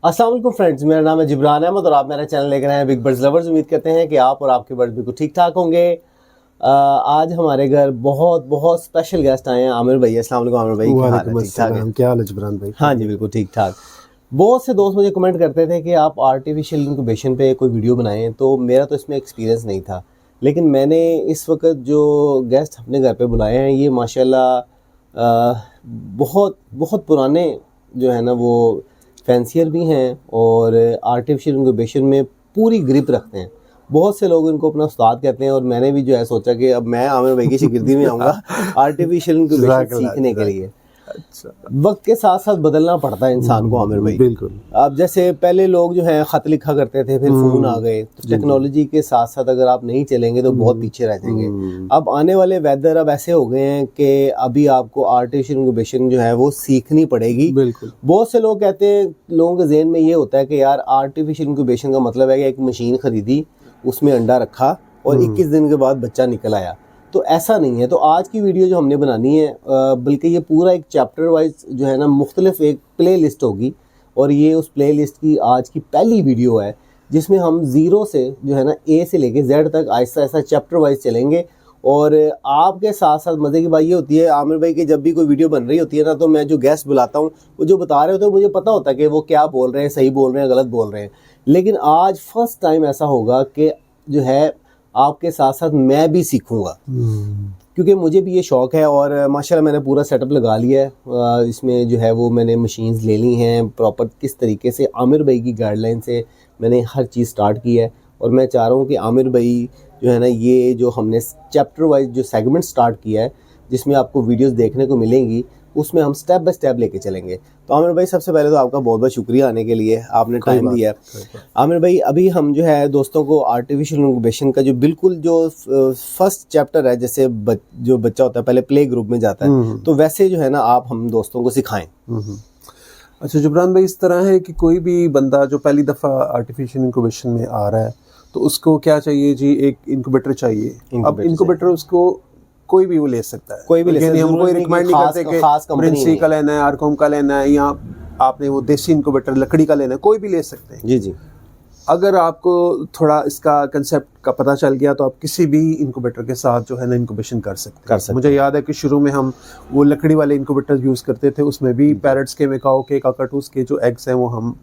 अस्सलाम वालेकुम फ्रेंड्स, मेरा नाम है जिब्रान अहमद और आप मेरा चैनल लेकर आए हैं बिग बर्ड्स लवर्स। उम्मीद करते हैं कि आप और आपके बर्ड्स बिल्कुल ठीक ठाक होंगे। आज हमारे घर बहुत बहुत स्पेशल गेस्ट आए हैं, आमिर भाई। अस्सलाम वालेकुम आमिर भाई, क्या हाल है? ठीक ठाक है? क्या हाल है जिब्रान भाई? हाँ जी, बिल्कुल ठीक ठाक। बहुत से दोस्त मुझे कमेंट करते थे कि आप आर्टिफिशियल इंक्यूबेशन पे कोई वीडियो बनाएं, तो मेरा तो इसमें एक्सपीरियंस नहीं था। लेकिन मैंने इस वक्त जो गेस्ट अपने घर पे बुलाए हैं, ये माशाल्लाह बहुत बहुत पुराने जो है ना वो फैंसियर भी हैं और आर्टिफिशियल इंक्यूबेशन में पूरी ग्रिप रखते हैं। बहुत से लोग इनको अपना उस्ताद कहते हैं और मैंने भी जो है सोचा कि अब मैं आमिर भाई की शिगिर्दी में आऊँगा आर्टिफिशियल इंक्यूबेशन सीखने के लिए। अच्छा, वक्त के साथ साथ बदलना पड़ता है इंसान को आमिर भाई। बिल्कुल। अब जैसे पहले लोग जो है ख़त लिखा करते थे, फिर फ़ोन आ गए, तो टेक्नोलॉजी के साथ साथ अगर आप नहीं चलेंगे तो बहुत पीछे रह जाएंगे। अब आने वाले वेदर अब ऐसे हो गए हैं कि अभी आपको आर्टिफिशियल इंक्यूबेशन जो है वो सीखनी पड़ेगी। बिल्कुल। बहुत से लोग कहते हैं, लोगों के जहन में ये होता है कि यार आर्टिफिशियल इंक्यूबेशन का मतलब है कि एक मशीन खरीदी, उसमें अंडा रखा और 21 दिन के बाद बच्चा निकल आया। तो ऐसा नहीं है। तो आज की वीडियो जो हमने बनानी है, बल्कि ये पूरा एक चैप्टर वाइज जो है ना मुख्तलिफ एक प्ले लिस्ट होगी, और ये उस प्ले लिस्ट की आज की पहली वीडियो है जिसमें हम ज़ीरो से जो है ना ए से लेके जेड तक आहिस्ता आहिस्ता चैप्टर वाइज चलेंगे। और आपके साथ साथ मज़े की बात ये होती है आमिर भाई कि जब भी कोई वीडियो बन रही होती है ना, तो मैं जो गेस्ट बुलाता हूँ वो जो बता रहे होते हैं मुझे पता होता है कि वो क्या बोल रहे हैं, सही बोल रहे हैं, गलत बोल रहे हैं। लेकिन आज फर्स्ट टाइम ऐसा होगा कि जो है आपके साथ साथ मैं भी सीखूंगा, क्योंकि मुझे भी ये शौक़ है। और माशाल्लाह मैंने पूरा सेटअप लगा लिया है। इसमें जो है वो मैंने मशीन्स ले ली हैं प्रॉपर, किस तरीके से आमिर भाई की गाइडलाइन से मैंने हर चीज़ स्टार्ट की है। और मैं चाह रहा हूँ कि आमिर भाई जो है ना, ये जो हमने चैप्टर वाइज जो सेगमेंट स्टार्ट किया है जिसमें आपको वीडियोस देखने को मिलेंगी, उसमें हम स्टेप बाय स्टेप लेके चलेंगे। तो आमिर भाई, सबसे पहले तो आपका बहुत बहुत शुक्रिया आने के लिए, आपने टाइम दिया है। आमिर भाई, अभी हम जो है दोस्तों को आर्टिफिशियल इंक्यूबेशन का जो बिल्कुल जो फर्स्ट चैप्टर है, जैसे जो बच्चा होता है पहले प्ले ग्रुप में जाता है, तो वैसे जो है ना आप हम दोस्तों को सिखाएं। अच्छा जिब्रान भाई, इस तरह है कि कोई भी बंदा जो पहली दफ़ा आर्टिफिशियल इंक्यूबेशन में आ रहा है तो उसको क्या चाहिए जी? एक इंक्यूबेटर चाहिए। अब इंक्यूबेटर उसको कोई भी वो ले सकता है, कोई भी ले सकता है। हम कोई रिकमेंड नहीं करते कि प्रिंसी का लेना है, आरकॉम का लेना है, या आपने वो देसी इंक्यूबेटर लकड़ी का लेना है, कोई भी ले सकते हैं। जी जी। अगर आपको थोड़ा इसका कंसेप्ट का पता चल गया तो आप किसी भी इंक्यूबेटर के साथ जो है ना इंक्यूबेशन कर सकते हैं। मुझे याद है कि शुरू में हम वो लकड़ी वाले इंक्यूबेटर यूज़ करते थे, उसमें भी पैरट्स के, मेकाओ के, काकाटूस के जो एग्स हैं वो हम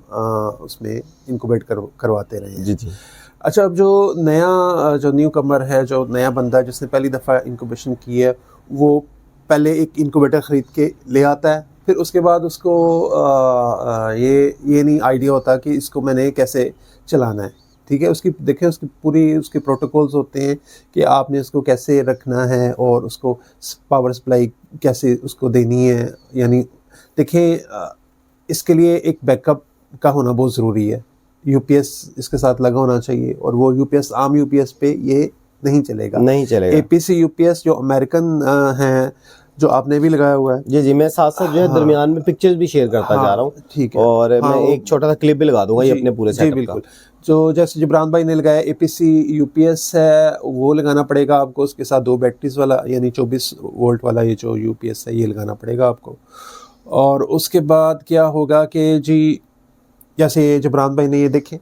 उसमें इंक्यूबेट करवाते रहे हैं। जी जी। अच्छा, अब जो न्यू कमर है, जो नया बंदा है जिसने पहली दफ़ा इंक्यूबेशन की है, वो पहले एक इंक्यूबेटर ख़रीद के ले आता है। फिर उसके बाद उसको ये नहीं आइडिया होता कि इसको मैंने कैसे चलाना है। ठीक है, उसकी देखें, उसके प्रोटोकॉल्स होते हैं कि आपने उसको कैसे रखना है और उसको पावर सप्लाई कैसे उसको देनी है। यानी देखें, इसके लिए एक बैकअप का होना बहुत ज़रूरी है। यूपीएस इसके साथ लगा होना चाहिए, और वो यूपीएस आम यूपीएस पे ये नहीं चलेगा। एपीसी यूपीएस जो अमेरिकन हैं, जो आपने भी लगाया हुआ है। जी जी, मैं साथ साथ जो है दरमियान में पिक्चर्स भी शेयर करता जा रहा हूँ। ठीक है, और मैं एक छोटा सा क्लिप भी लगा दूंगा ये अपने पूरे सेटअप का। बिल्कुल। जो जैसे जिब्रान भाई ने लगाया एपीसी यूपीएस है, वो लगाना पड़ेगा आपको। उसके साथ 2 बैटरीज वाला यानी 24 वोल्ट वाला ये जो यूपीएस है ये लगाना पड़ेगा आपको। और उसके बाद क्या होगा कि जी, जैसे जिब्रान भाई ने ये देखें,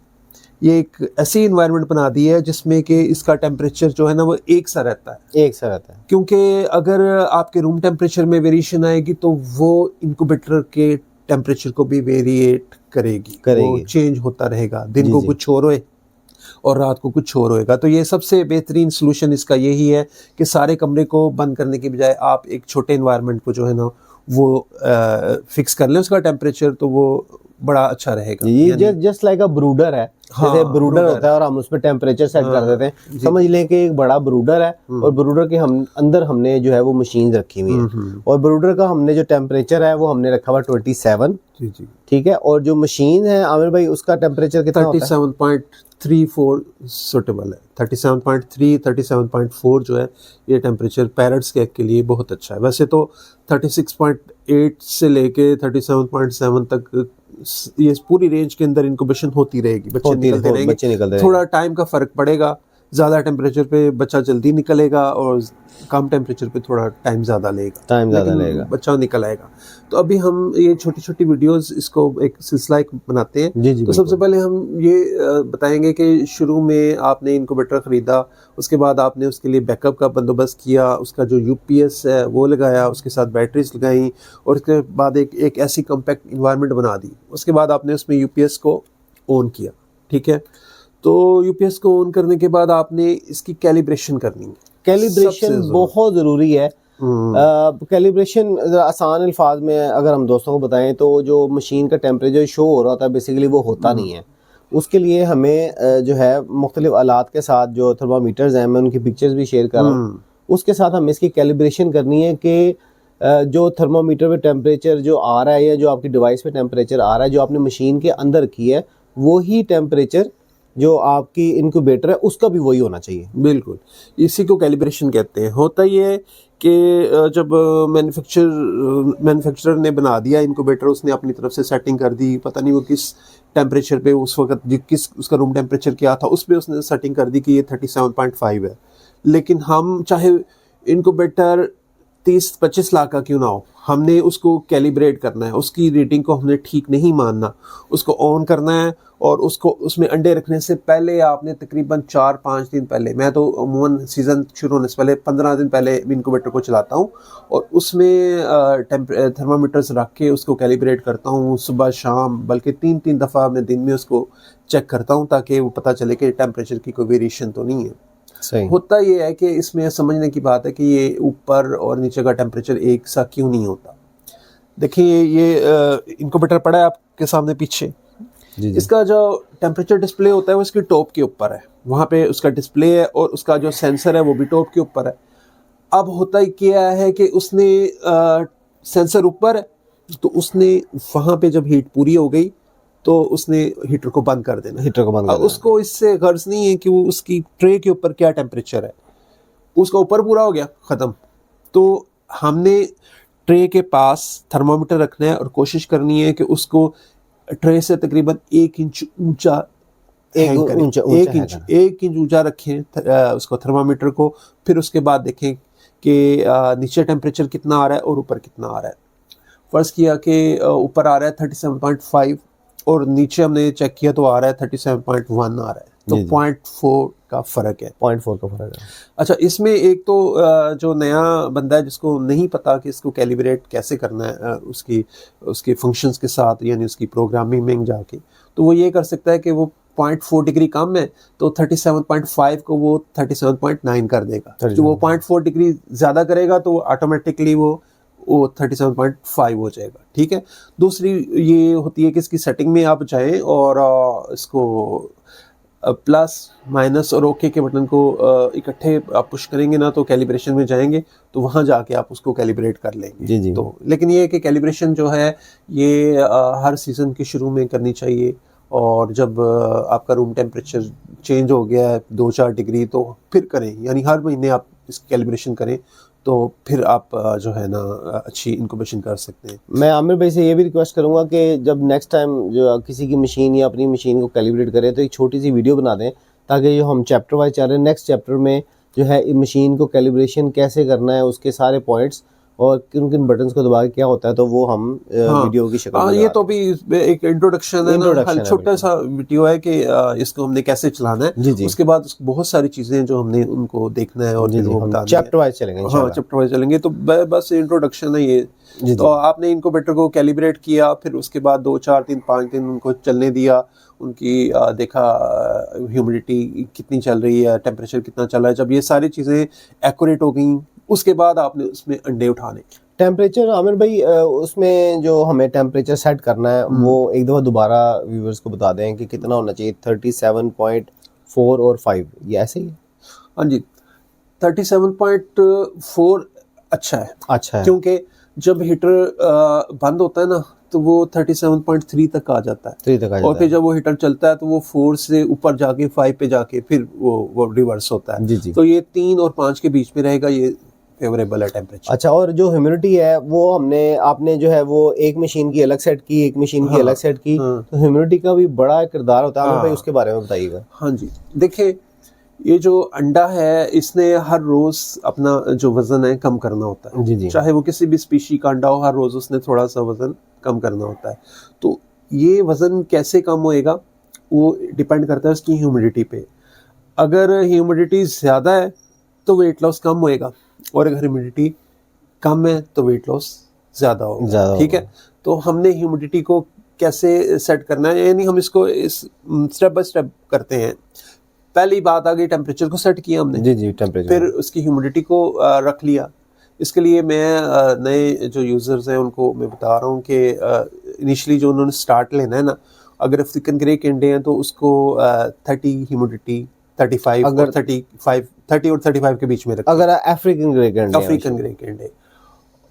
ये एक ऐसी इन्वायरमेंट बना दी है जिसमें कि इसका टेम्परेचर जो है ना वो एक सा रहता है। क्योंकि अगर आपके रूम टेम्परेचर में वेरिएशन आएगी तो वो इंक्यूबेटर के टेम्परेचर को भी वेरिएट करेगी। वो चेंज होता रहेगा, दिन को कुछ और होए और रात को कुछ और होएगा। तो ये सबसे बेहतरीन सोल्यूशन इसका यही है कि सारे कमरे को बंद करने की बजाय आप एक छोटे इन्वायरमेंट को जो है ना वो फिक्स कर लें उसका टेम्परेचर, तो वो बड़ा अच्छा रहेगा। ये जस्ट लाइक अ ब्रूडर है। हाँ, जैसे ब्रूडर होता है और हम उस पर टेम्परेचर सेट कर देते हैं। समझ लें कि एक बड़ा ब्रूडर है और ब्रूडर के अंदर हमने जो है वो मशीन रखी हुई है, और ब्रूडर का हमने जो टेम्परेचर है वो हमने रखा हुआ 27। ठीक है, और जो मशीन है आमिर भाई उसका टेम्परेचर कितना होता है? 37.34 सुटेबल है। 37.3 37.4 जो है ये टेम्परेचर पैरट्स के लिए बहुत अच्छा है। वैसे तो 36.8 से लेके 37.7 तक ये पूरी रेंज के अंदर इंक्यूबेशन होती रहेगी। बच्चे निकलते रहेंगे। थोड़ा टाइम का फर्क पड़ेगा, ज़्यादा टेम्परेचर पे बच्चा जल्दी निकलेगा और कम टेम्परेचर पे थोड़ा टाइम ज़्यादा लेगा, लेकिन बच्चा निकल आएगा। तो अभी हम ये छोटी छोटी वीडियोस इसको एक सिलसिला एक बनाते हैं। जी जी, तो सबसे पहले हम ये बताएंगे कि शुरू में आपने इनक्यूबेटर ख़रीदा, उसके बाद आपने उसके लिए बैकअप का बंदोबस्त किया, उसका जो यूपीएस है वो लगाया, उसके साथ बैटरीज लगाई और उसके बाद एक ऐसी कम्पैक्ट इन्वायरमेंट बना दी। उसके बाद आपने उसमें यूपीएस को ऑन किया, ठीक है। तो यूपीएस को ऑन करने के बाद आपने इसकी कैलिब्रेशन करनी है। कैलिब्रेशन बहुत ज़रूरी है। कैलिब्रेशन आसान अल्फाज में अगर हम दोस्तों को बताएं तो जो मशीन का टेम्परेचर शो हो रहा था बेसिकली वो होता नहीं है। उसके लिए हमें जो है मुख्तलिफ आलात के साथ जो थर्मामीटर्स हैं, मैं उनकी पिक्चर्स भी शेयर कर रहा हूँ, उसके साथ हमें इसकी कैलिब्रेशन करनी है कि जो थर्मामीटर पे टेम्परेचर जो आ रहा है या जो आपकी डिवाइस पे टेम्परेचर आ रहा है जो आपने मशीन के अंदर रखी है वही टेम्परेचर जो आपकी इनक्यूबेटर है उसका भी वही होना चाहिए। बिल्कुल, इसी को कैलिब्रेशन कहते हैं। होता ये है कि जब मैन्युफैक्चरर ने बना दिया इनक्यूबेटर, उसने अपनी तरफ से सेटिंग कर दी, पता नहीं वो किस टेम्परेचर पे उस वक्त किस उसका रूम टेम्परेचर क्या था उस पर उसने सेटिंग कर दी कि ये 37.5 है। लेकिन हम चाहे इनक्यूबेटर 30-25 लाख का क्यों ना हो, हमने उसको कैलिब्रेट करना है, उसकी रेटिंग को हमने ठीक नहीं मानना, उसको ऑन करना है और उसको उसमें अंडे रखने से पहले आपने तकरीबन 4-5 दिन पहले, मैं तो अमूमन सीज़न शुरू होने से पहले 15 दिन पहले इनक्यूबेटर को चलाता हूँ और उसमें थर्मामीटर्स रख के उसको कैलिब्रेट करता हूँ सुबह शाम, बल्कि 3-3 दफ़ा मैं दिन में उसको चेक करता हूँ ताकि वो पता चले कि टेम्परेचर की कोई वेरिएशन तो नहीं है। सही। होता ये है कि इसमें समझने की बात है कि ये ऊपर और नीचे का टेम्परेचर एक सा क्यों नहीं होता। देखिए ये इनक्यूबेटर पड़ा है आपके सामने पीछे, जी। इसका जो टेम्परेचर डिस्प्ले होता है वो इसकी टॉप के ऊपर है, वहाँ पे उसका डिस्प्ले है और उसका जो सेंसर है वो भी टॉप के ऊपर है। अब होता ही क्या है कि उसने सेंसर ऊपर है तो उसने वहाँ पे जब हीट पूरी हो गई तो उसने हीटर को बंद कर देना। हीटर को बंद कर देना। उसको इससे गर्ज नहीं है कि वो उसकी ट्रे के ऊपर क्या टेम्परेचर है, उसका ऊपर पूरा हो गया ख़त्म। तो हमने ट्रे के पास थर्मामीटर रखना है और कोशिश करनी है कि उसको ट्रे से तकरीबन 1 इंच ऊंचा हैंग करें, 1 इंच ऊंचा रखें उसको थर्मामीटर को। फिर उसके बाद देखें कि नीचे टेम्परेचर कितना आ रहा है और ऊपर कितना आ रहा है। फ़र्ज़ किया कि ऊपर आ रहा है 37.5 और नीचे हमने चेक किया तो आ रहा है 37.1 आ रहा है, तो 0.4 का फ़र्क है। 0.4 का फ़र्क है। अच्छा, इसमें एक तो जो नया बंदा है जिसको नहीं पता कि इसको कैलिब्रेट कैसे करना है उसकी फंक्शंस के साथ, यानी उसकी प्रोग्रामिंग में जाके, तो वो ये कर सकता है कि वो 0.4 डिग्री कम है तो 37.5 को वो 37.9 कर देगा। जो वो 0.4 डिग्री ज़्यादा करेगा तो ऑटोमेटिकली वो 37.5 हो जाएगा, ठीक है। दूसरी ये होती है कि इसकी सेटिंग में आप जाएं और इसको प्लस माइनस और ओके के बटन को इकट्ठे आप पुश करेंगे ना तो कैलिब्रेशन में जाएंगे तो वहाँ जाके आप उसको कैलिब्रेट कर लेंगे। जी। तो लेकिन ये है कि कैलिब्रेशन जो है ये हर सीज़न के शुरू में करनी चाहिए और जब आपका रूम टेम्परेचर चेंज हो गया है 2-4 डिग्री तो फिर करें, यानी हर महीने आप इसकी कैलिब्रेशन करें तो फिर आप जो है ना अच्छी इनक्यूबेशन कर सकते हैं। मैं आमिर भाई से ये भी रिक्वेस्ट करूंगा कि जब नेक्स्ट टाइम जो किसी की मशीन या अपनी मशीन को कैलिब्रेट करें तो एक छोटी सी वीडियो बना दें ताकि जो हम चैप्टर वाइज चल रहे हैं नेक्स्ट चैप्टर में जो है मशीन को कैलिब्रेशन कैसे करना है उसके सारे पॉइंट्स और किन किन बटन्स को दबा के क्या होता है तो वो हम वीडियो की शक्ल में ये तो भी एक इंट्रोडक्शन है ना, छोटा सा वीडियो है कि इसको हमने कैसे चलाना है। जी। उसके बाद बहुत सारी चीजें जो हमने उनको देखना है और फिर वो बताना है। चैप्टर वाइज चलेंगे। हाँ, चैप्टर वाइज चलेंगे। तो बस इंट्रोडक्शन है ये। तो आपने इनक्यूबेटर को कैलिब्रेट किया, फिर उसके बाद 2-4 दिन 5 दिन उनको चलने दिया, उनकी देखा ह्यूमिडिटी कितनी चल रही है, टेम्परेचर कितना चल रहा है। जब ये सारी चीज़ें एक्यूरेट हो गई उसके बाद आपने उसमें अंडे उठाने। टेम्परेचर आमिर भाई उसमें जो हमें टेम्परेचर सेट करना है वो एक दफ़ा दोबारा व्यूवर्स को बता दें कि कितना होना चाहिए। 37.4 और 5 ये ऐसे ही? हाँ जी, 37.4 अच्छा है क्योंकि जब हीटर बंद होता है ना तो वो 37.3 तक आ जाता है और फिर जब वो हीटर चलता है तो वो 4 से ऊपर जाके 5 पे जाके फिर वो रिवर्स होता है। जी। तो ये 3 और 5 के बीच में रहेगा, ये फेवरेबल है टेम्परेचर। अच्छा, और जो ह्यूमिडिटी है वो आपने जो है वो एक मशीन की अलग सेट की, एक मशीन की अलग सेट की, तो ह्यूमिडिटी का भी बड़ा किरदार होता है भाई, उसके बारे में बताइएगा। हाँ जी, देखिए ये जो अंडा है इसने हर रोज अपना जो वजन है कम करना होता है। जी जी। चाहे वो किसी भी स्पीशी का अंडा हो, हर रोज उसने थोड़ा सा वजन कम करना होता है। तो ये वजन कैसे कम होएगा, वो डिपेंड करता है उसकी ह्यूमिडिटी पे। अगर ह्यूमिडिटी ज़्यादा है तो वेट लॉस कम होएगा, और अगर ह्यूमिडिटी कम है तो वेट लॉस ज़्यादा होगा। ठीक है, तो हमने ह्यूमिडिटी को कैसे सेट करना है, यानी हम इसको इस स्टेप बाय स्टेप करते हैं। पहली बात आ गई, टेम्परेचर को सेट किया हमने। जी जी, टेम्परेचर। फिर उसकी ह्यूमिडिटी को रख लिया। इसके लिए मैं नए जो यूज़र्स हैं उनको मैं बता रहा हूँ कि इनिशियली जो उन्होंने स्टार्ट लेना है ना, अगर अफ्रीकन ग्रे केंडे हैं तो उसको 30 ह्यूमिडिटी 35 अगर और 30 और 35 के बीच में रखें। अगर African grey Kende, African grey Kende.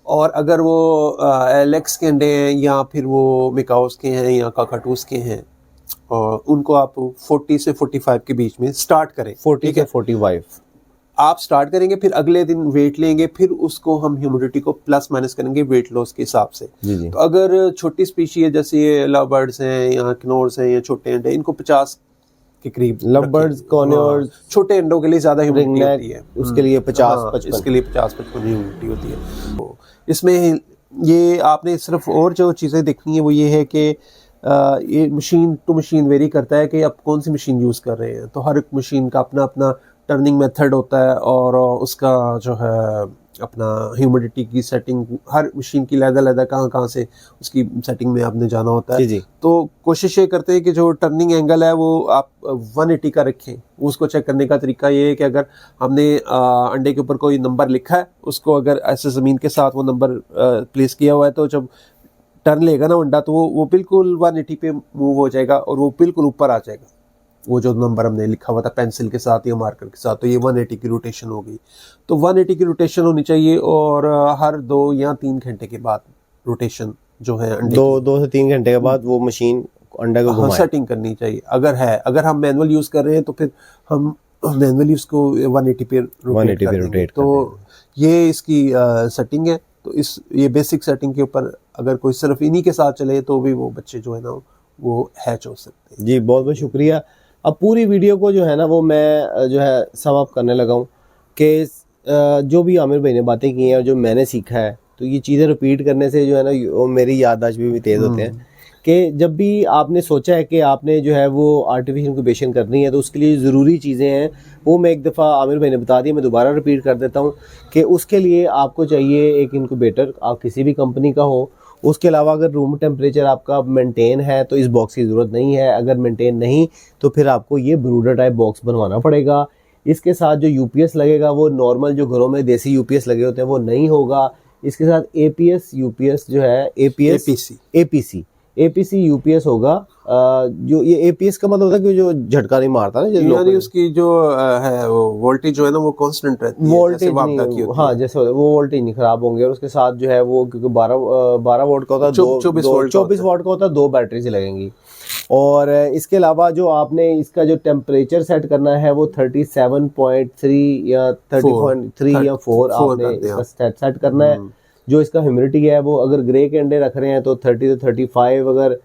और अगर वो एलेक्स केंडे हैं या फिर वो मिकाओस के हैं या काकाटूस के हैं, और उनको आप 40 से 45 के बीच में स्टार्ट करें। 40 से 45 आप स्टार्ट करेंगे, फिर अगले दिन वेट लेंगे, फिर उसको हम ह्यूमिडिटी को प्लस माइनस करेंगे वेट लॉस के हिसाब से। जी जी। तो अगर छोटी स्पीशी है, जैसे ये लव बर्ड्स हैं या किनोर्स हैं या छोटे अंडे, इनको 50 के करीब लव बर्ड्स, कॉर्नियर्स, छोटे अंडों के लिए ज्यादा ह्यूमिडिटी होती है, उसके लिए 50-55 इसके लिए 50-55 ह्यूमिडिटी होती है। तो इसमें ये आपने सिर्फ और जो चीज़ें देखनी है वो ये है कि ये मशीन टू मशीन वेरी करता है कि आप कौन सी मशीन यूज़ कर रहे हैं। तो हर एक मशीन का अपना अपना टर्निंग मेथड होता है, और उसका जो है अपना ह्यूमिडिटी की सेटिंग, हर मशीन की लहदा कहाँ से उसकी सेटिंग में आपने जाना होता है। जी जी। तो कोशिश ये करते हैं कि जो टर्निंग एंगल है वो आप 180 का रखें। उसको चेक करने का तरीका ये है कि अगर हमने अंडे के ऊपर कोई नंबर लिखा है, उसको अगर ऐसे ज़मीन के साथ वो नंबर प्लेस किया हुआ है, तो जब टर्न लेगा ना अंडा, तो वो बिल्कुल 180 पे मूव हो जाएगा और वो बिल्कुल ऊपर आ जाएगा, वो जो नंबर हमने लिखा हुआ था पेंसिल के साथ या मार्कर के साथ। तो ये 180 की रोटेशन हो गई। तो 180 की रोटेशन होनी चाहिए, और हर 2 या 3 घंटे के बाद रोटेशन जो है अंडे 2 से 3 घंटे के बाद वो मशीन अंडा को घुमाए। सेटिंग करनी चाहिए। अगर हम मैनुअल यूज़ कर रहे हैं तो फिर हम मैनुअली उसको 180 पे रोटेट कर देंगे। तो ये इसकी सेटिंग है। तो ये बेसिक सेटिंग के ऊपर अगर कोई सिर्फ इन्हीं के साथ चले तो भी वो बच्चे जो है ना वो हैच हो सकते हैं। जी, बहुत बहुत शुक्रिया। अब पूरी वीडियो को जो है ना वो मैं जो है सम अप करने लगा हूँ कि जो भी आमिर भाई ने बातें की हैं और जो मैंने सीखा है, तो ये चीज़ें रिपीट करने से जो है ना वो मेरी याददाश्त भी तेज़ होते हैं। कि जब भी आपने सोचा है कि आपने जो है वो आर्टिफिशियल इंक्यूबेशन करनी है, तो उसके लिए ज़रूरी चीज़ें हैं वो मैं एक दफ़ा आमिर भाई ने बता दी, मैं दोबारा रिपीट कर देता हूँ कि उसके लिए आपको चाहिए एक इंक्यूबेटर, आप किसी भी कंपनी का हो। उसके अलावा अगर रूम टेम्परेचर आपका मेंटेन है तो इस बॉक्स की ज़रूरत नहीं है। अगर मेंटेन नहीं तो फिर आपको ये ब्रूडर टाइप बॉक्स बनवाना पड़ेगा। इसके साथ जो यूपीएस लगेगा वो नॉर्मल जो घरों में देसी यूपीएस लगे होते हैं वो नहीं होगा। इसके साथ एपीएस यूपीएस जो है एपीसी यूपीएस होगा। जो ये एपीएस का मतलब होता है कि जो झटका नहीं मारता ना, यानी उसकी जो है वो वोल्टेज जो है ना वो कांस्टेंट रहती है, वोल्टेज नहीं, हाँ जैसे वो वोल्टेज नहीं खराब होंगे। और उसके साथ जो है वो क्योंकि 12 वोल्ट का होता है, 24 वोल्ट का होता है, 2 बैटरी से लगेंगी। और इसके अलावा जो आपने इसका जो टेम्परेचर सेट करना है वो 37.3 या 30.3 या 4 आपने इसका सेट करना है। जो इसका ह्यूमिडिटी है वो अगर ग्रे के अंडे रख रहे हैं तो 30 से 35, अगर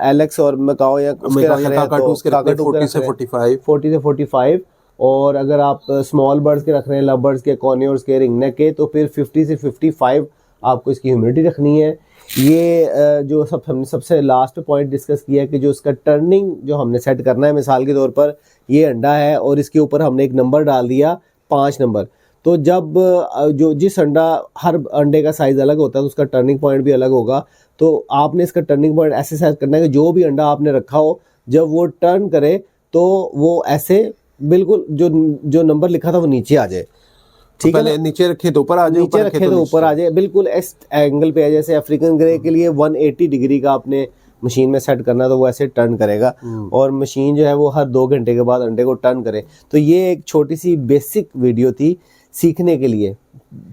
एलेक्स और मकाओ या उसके रख रहे हैं तो 40 से 45, और अगर आप स्मॉल बर्ड्स के रख रहे हैं, लव बर्ड्स के, कॉर्नियर्स के, रिंगनेक के, तो फिर 50 से 55 आपको इसकी ह्यूमिडिटी रखनी है। ये जो हमने सबसे लास्ट पॉइंट डिस्कस किया है कि जो इसका टर्निंग जो हमने सेट करना है, मिसाल के तौर पर ये अंडा है और इसके ऊपर हमने एक नंबर डाल दिया 5 नंबर। तो जब जो जिस अंडा, हर अंडे का साइज़ अलग होता है तो उसका टर्निंग पॉइंट भी अलग होगा। तो आपने इसका टर्निंग पॉइंट ऐसे सेट करना है कि जो भी अंडा आपने रखा हो जब वो टर्न करे तो वो ऐसे बिल्कुल जो नंबर लिखा था वो नीचे आ जाए। ठीक है, पहले नीचे रखे तो ऊपर आ जाए, नीचे रखे तो ऊपर आ जाए, बिल्कुल इस एंगल पे है। जैसे अफ्रीकन ग्रे के लिए 180 डिग्री का आपने मशीन में सेट करना, तो वो ऐसे टर्न करेगा और मशीन जो है वो हर 2 घंटे के बाद अंडे को टर्न करे। तो ये एक छोटी सी बेसिक वीडियो थी सीखने के लिए।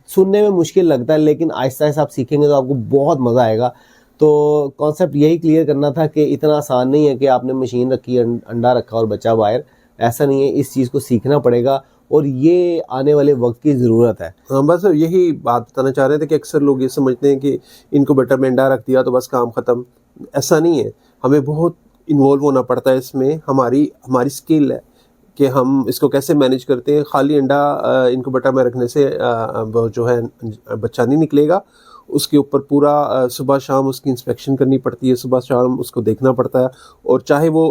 सुनने में मुश्किल लगता है लेकिन आहिस्ता आहिस्ता आप सीखेंगे तो आपको बहुत मज़ा आएगा। तो कॉन्सेप्ट यही क्लियर करना था कि इतना आसान नहीं है कि आपने मशीन रखी, अंडा रखा और बच्चा बाहर, ऐसा नहीं है। इस चीज़ को सीखना पड़ेगा और ये आने वाले वक्त की ज़रूरत है। हाँ, बस यही बात बताना चाह रहे थे कि अक्सर लोग ये समझते हैं कि इनक्यूबेटर में अंडा रख दिया तो बस काम ख़त्म। ऐसा नहीं है, हमें बहुत इन्वॉल्व होना पड़ता है इसमें। हमारी स्किल है, कि हम इसको कैसे मैनेज करते हैं। खाली अंडा इनक्यूबेटर में रखने से वो जो है बच्चा नहीं निकलेगा, उसके ऊपर पूरा सुबह शाम उसकी इंस्पेक्शन करनी पड़ती है, सुबह शाम उसको देखना पड़ता है। और चाहे वो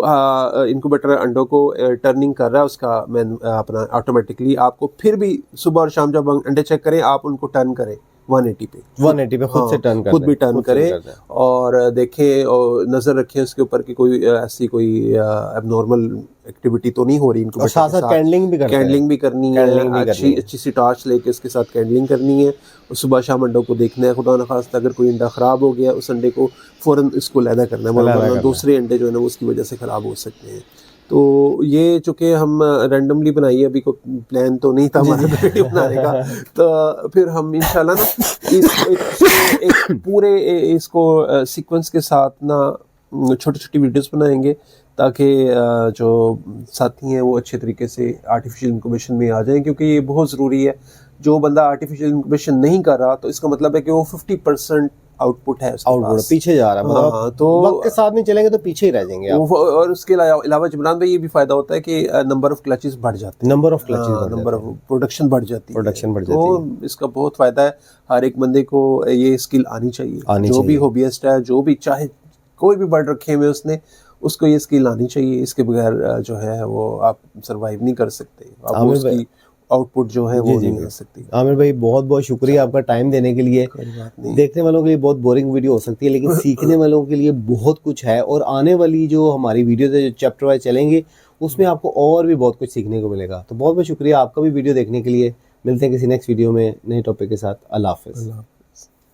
इनक्यूबेटर अंडों को टर्निंग कर रहा है उसका मैन अपना ऑटोमेटिकली, आपको फिर भी सुबह और शाम जब अंडे चेक करें आप उनको टर्न करें 180 पे, 180 पे खुद से टर्न खुद भी टर्न करें और देखें और नजर रखें उसके ऊपर कि कोई ऐसी कोई एबनॉर्मल एक्टिविटी तो नहीं हो रही इनको। साथ साथ कैंडलिंग भी करनी है, अच्छी सी टॉर्च लेके उसके साथ कैंडलिंग करनी है। और सुबह शाम अंडों को देखना है, खुदा न खास्ता अगर कोई अंडा खराब हो गया उस अंडे को फौरन इसको लैदा करना है, वरना दूसरे अंडे जो है ना उसकी वजह से खराब हो सकते हैं। तो ये चूँकि हम रैंडमली बनाई है, अभी को प्लान तो नहीं था हमारे वीडियो बनाने का, तो फिर हम इंशाल्लाह ना एक पूरे इसको सीक्वेंस के साथ ना छोटी छोटी वीडियोस बनाएंगे ताकि जो साथी हैं वो अच्छे तरीके से आर्टिफिशियल इंक्यूबेशन में आ जाएं, क्योंकि ये बहुत ज़रूरी है। जो बंदा आर्टिफिशियल इंक्यूबेशन नहीं कर रहा तो इसका मतलब है कि वो 50% आउटपुट है, आउटपुट पीछे जा रहा है, मतलब तो वक्त के साथ नहीं चलेंगे तो पीछे ही रह जाएंगे आप। और उसके अलावा जिब्रान भाई ये भी फायदा होता है कि नंबर ऑफ क्लचेस बढ़ जाते हैं, नंबर ऑफ प्रोडक्शन बढ़ जाती है, तो इसका बहुत फायदा है। हर एक बंदे को ये स्किल आनी चाहिए, जो भी हॉबीइस्ट है, जो भी चाहे कोई भी बर्ड रखे हुए उसने, उसको ये स्किल आनी चाहिए। इसके बगैर जो है वो आप सरवाइव नहीं कर सकते, आप उसकी आउटपुट जो है वो नहीं मिल सकती। आमिर भाई बहुत बहुत शुक्रिया आपका टाइम देने के लिए। देखने वालों के लिए बहुत बोरिंग वीडियो हो सकती है, लेकिन सीखने वालों के लिए बहुत कुछ है। और आने वाली जो हमारी वीडियो जो चैप्टर वाइज चलेंगे उसमें आपको और भी बहुत कुछ सीखने को मिलेगा। तो बहुत बहुत शुक्रिया आपका भी वीडियो देखने के लिए। मिलते हैं किसी नेक्स्ट वीडियो में नए टॉपिक के साथ। अल्लाह हाफिज़।